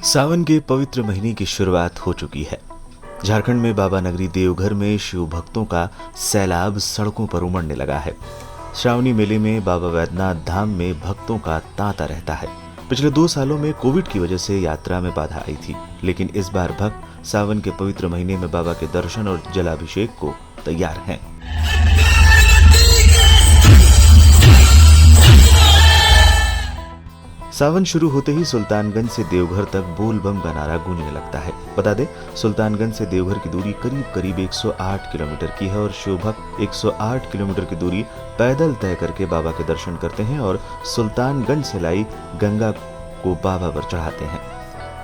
सावन के पवित्र महीने की शुरुआत हो चुकी है। झारखंड में बाबा नगरी देवघर में शिव भक्तों का सैलाब सड़कों पर उमड़ने लगा है। श्रावणी मेले में बाबा वैद्यनाथ धाम में भक्तों का तांता रहता है। पिछले 2 सालों में कोविड की वजह से यात्रा में बाधा आई थी, लेकिन इस बार भक्त सावन के पवित्र महीने में बाबा के दर्शन और जलाभिषेक को तैयार हैं। सावन शुरू होते ही सुल्तानगंज से देवघर तक बोल बम का नारा गूंजने लगता है। बता दें, सुल्तानगंज से देवघर की दूरी करीब 108 किलोमीटर की है और शिव भक्त 108 किलोमीटर की दूरी पैदल तय करके बाबा के दर्शन करते हैं और सुल्तानगंज से लाई गंगा को बाबा पर चढ़ाते हैं।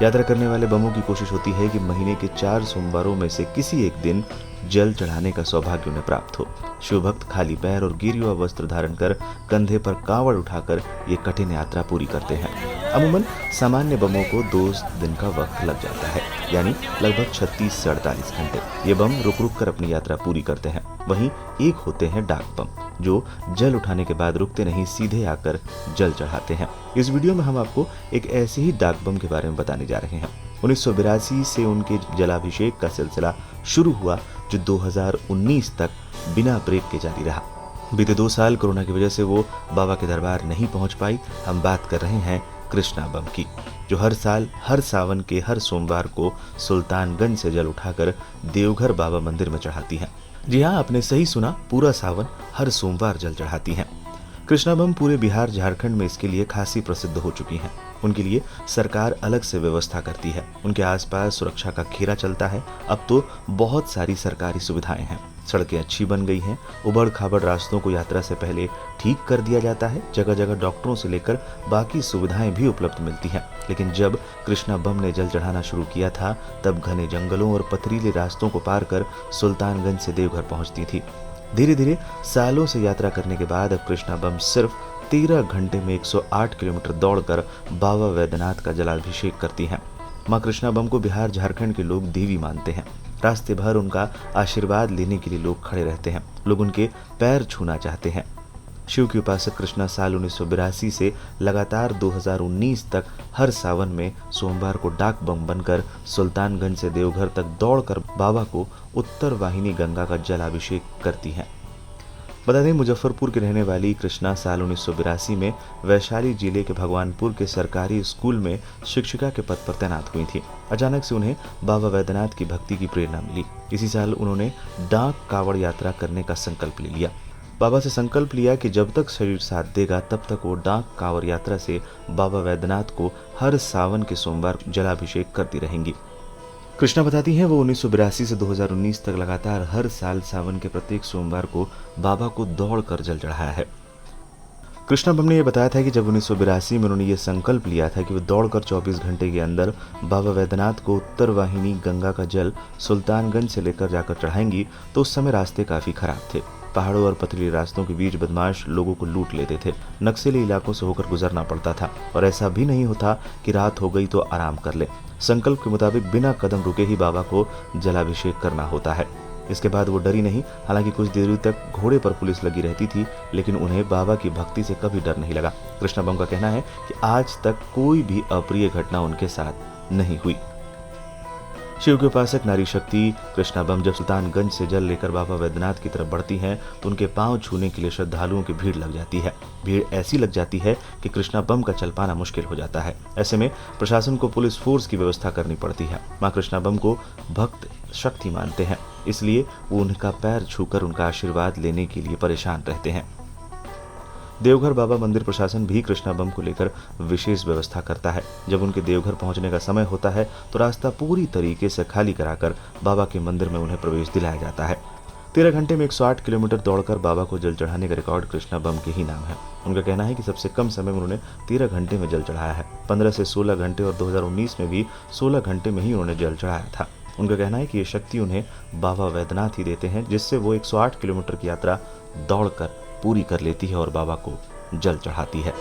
यात्रा करने वाले बमों की कोशिश होती है कि महीने के 4 सोमवारों में से किसी एक दिन जल चढ़ाने का सौभाग्य उन्हें प्राप्त हो। शिव भक्त खाली पैर और गिरिया वस्त्र धारण कर कंधे पर कांवड़ उठाकर ये कठिन यात्रा पूरी करते हैं। अमूमन सामान्य बमों को 2 दिन का वक्त लग जाता है, यानी लगभग 36 से 48 घंटे। ये बम रुक रुक कर अपनी यात्रा पूरी करते हैं। वहीं एक होते हैं डाक बम, जो जल उठाने के बाद रुकते नहीं, सीधे आकर जल चढ़ाते हैं। इस वीडियो में हम आपको एक ऐसे ही डाक बम के बारे में बताने जा रहे हैं। 1982 से उनके जलाभिषेक का सिलसिला शुरू हुआ, जो 2019 तक बिना ब्रेक के जारी रहा। बीते 2 साल कोरोना की वजह से वो बाबा के दरबार नहीं पहुंच पाई। हम बात कर रहे हैं कृष्णा बम की, जो हर साल हर सावन के हर सोमवार को सुल्तानगंज से जल उठाकर देवघर बाबा मंदिर में चढ़ाती हैं। जी हाँ, आपने सही सुना, पूरा सावन हर सोमवार जल चढ़ाती हैं। कृष्णा बम पूरे बिहार झारखंड में इसके लिए खासी प्रसिद्ध हो चुकी हैं। उनके लिए सरकार अलग से व्यवस्था करती है। उनके आसपास सुरक्षा का घेरा चलता है। अब तो बहुत सारी सरकारी सुविधाएं हैं। सड़कें अच्छी बन गई हैं। उबड़ खाबड़ रास्तों को यात्रा से पहले ठीक कर दिया जाता है। जगह जगह डॉक्टरों से लेकर बाकी सुविधाएं भी उपलब्ध मिलती हैं। लेकिन जब कृष्णा बम ने जल चढ़ाना शुरू किया था, तब घने जंगलों और पथरीले रास्तों को पार कर सुल्तानगंज से देवघर पहुंचती थी। धीरे धीरे सालों से यात्रा करने के बाद अब कृष्णा बम सिर्फ 13 घंटे में 108 किलोमीटर दौड़कर बाबा वैद्यनाथ का जलाभिषेक करती हैं। मां कृष्णा बम को बिहार झारखंड के लोग देवी मानते हैं। रास्ते भर उनका आशीर्वाद लेने के लिए लोग खड़े रहते हैं। लोग उनके पैर छूना चाहते हैं। शिव की उपासक कृष्णा साल 1982 से लगातार 2019 तक हर सावन में सोमवार को डाक बम बनकर सुल्तानगंज से देवघर तक दौड़कर बाबा को उत्तर वाहिनी गंगा का जलाभिषेक करती हैं। बता दें, मुजफ्फरपुर की रहने वाली कृष्णा साल 1982 में वैशाली जिले के भगवानपुर के सरकारी स्कूल में शिक्षिका के पद पर तैनात हुई थी। अचानक से उन्हें बाबा वैद्यनाथ की भक्ति की प्रेरणा मिली। इसी साल उन्होंने डाक कावड़ यात्रा करने का संकल्प ले लिया। बाबा से संकल्प लिया कि जब तक शरीर साथ देगा तब तक वो डाक कांवर यात्रा से बाबा वैद्यनाथ को हर सावन के सोमवार जलाभिषेक करती रहेंगी। कृष्णा बताती हैं, वो 1982 से 2019 तक लगातार हर साल सावन के प्रत्येक सोमवार को बाबा को दौड़ कर जल चढ़ाया है। कृष्णा बम ने यह बताया था कि जब 1982 में उन्होंने ये संकल्प लिया था कि वो दौड़कर 24 घंटे के अंदर बाबा वैद्यनाथ को उत्तर वाहिनी गंगा का जल सुल्तानगंज से लेकर जाकर चढ़ाएंगी, तो उस समय रास्ते काफी खराब थे। पहाड़ों और पथरीले रास्तों के बीच बदमाश लोगों को लूट लेते थे। नक्सली इलाकों से होकर गुजरना पड़ता था और ऐसा भी नहीं होता कि रात हो गई तो आराम कर ले। संकल्प के मुताबिक बिना कदम रुके ही बाबा को जलाभिषेक करना होता है। इसके बाद वो डरी नहीं। हालांकि कुछ देर तक घोड़े पर पुलिस लगी रहती थी, लेकिन उन्हें बाबा की भक्ति से कभी डर नहीं लगा। कृष्णा बम का कहना है कि आज तक कोई भी अप्रिय घटना उनके साथ नहीं हुई। शिव के उपासक नारी शक्ति कृष्णा बम जब सुल्तानगंज से जल लेकर बाबा वैद्यनाथ की तरफ बढ़ती हैं, तो उनके पांव छूने के लिए श्रद्धालुओं की भीड़ लग जाती है। भीड़ ऐसी लग जाती है कि कृष्णा बम का चल पाना मुश्किल हो जाता है। ऐसे में प्रशासन को पुलिस फोर्स की व्यवस्था करनी पड़ती है। मां कृष्णा बम को भक्त शक्ति मानते हैं, इसलिए वो उनका पैर छूकर उनका आशीर्वाद लेने के लिए परेशान रहते हैं। देवघर बाबा मंदिर प्रशासन भी कृष्णा बम को लेकर विशेष व्यवस्था करता है। जब उनके देवघर पहुंचने का समय होता है, तो रास्ता पूरी तरीके से खाली कराकर बाबा के मंदिर में उन्हें प्रवेश दिलाया जाता है। 13 घंटे में 108 किलोमीटर दौड़कर बाबा को जल चढ़ाने का रिकॉर्ड कृष्णा बम के ही नाम है। उनका कहना है कि सबसे कम समय में उन्होंने 13 घंटे में जल चढ़ाया है। 15 से 16 घंटे और 2019 में भी 16 घंटे में ही उन्होंने जल चढ़ाया था। उनका कहना है कि ये शक्ति उन्हें बाबा वैद्यनाथ ही देते हैं, जिससे वो 108 किलोमीटर की यात्रा दौड़कर पूरी कर लेती है और बाबा को जल चढ़ाती है।